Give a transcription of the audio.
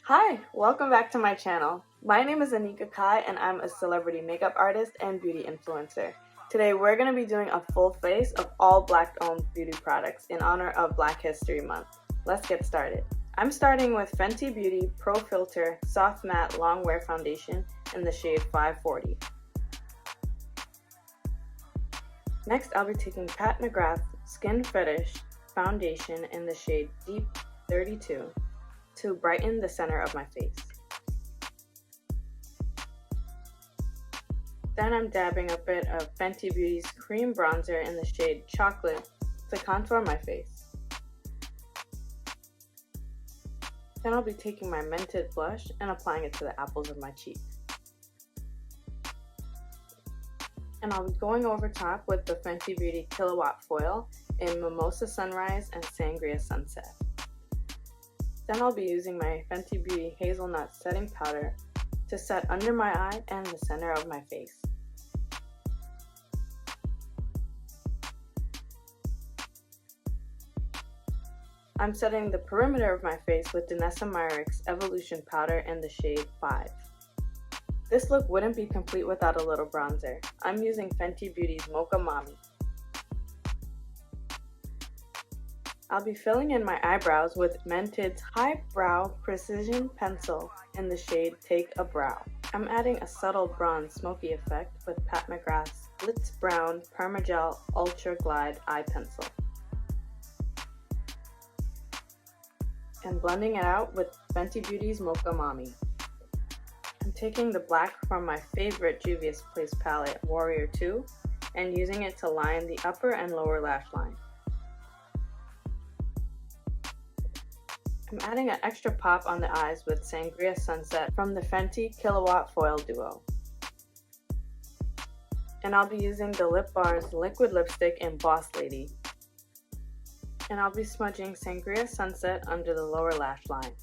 Hi, welcome back to my channel. My name is Anika Kai and I'm a celebrity makeup artist and beauty influencer. Today we're going to be doing a full face of all Black owned beauty products in honor of Black History Month. Let's get started. I'm starting with Fenty Beauty Pro Filter Soft Matte Long Wear Foundation in the shade 540. Next I'll be taking Pat McGrath Skin Fetish Foundation in the shade Deep 32. To brighten the center of my face. Then I'm dabbing a bit of Fenty Beauty's cream bronzer in the shade Chocolate to contour my face. Then I'll be taking my Mented blush and applying it to the apples of my cheek. And I'll be going over top with the Fenty Beauty Kilowatt Foil in Mimosa Sunrise and Sangria Sunset. Then I'll be using my Fenty Beauty Hazelnut Setting Powder to set under my eye and the center of my face. I'm setting the perimeter of my face with Danessa Myricks Evolution Powder in the shade 5. This look wouldn't be complete without a little bronzer. I'm using Fenty Beauty's Mocha Mami. I'll be filling in my eyebrows with Mented's High Brow Precision Pencil in the shade Take a Brow. I'm adding a subtle bronze smoky effect with Pat McGrath's Blitz Brown Permagel Ultra Glide Eye Pencil. And blending it out with Fenty Beauty's Mocha Mami. I'm taking the black from my favorite Juvia's Place palette, Warrior 2, and using it to line the upper and lower lash line. I'm adding an extra pop on the eyes with Sangria Sunset from the Fenty Kilowatt Foil Duo. And I'll be using the Lip Bar's liquid lipstick in Boss Lady. And I'll be smudging Sangria Sunset under the lower lash line.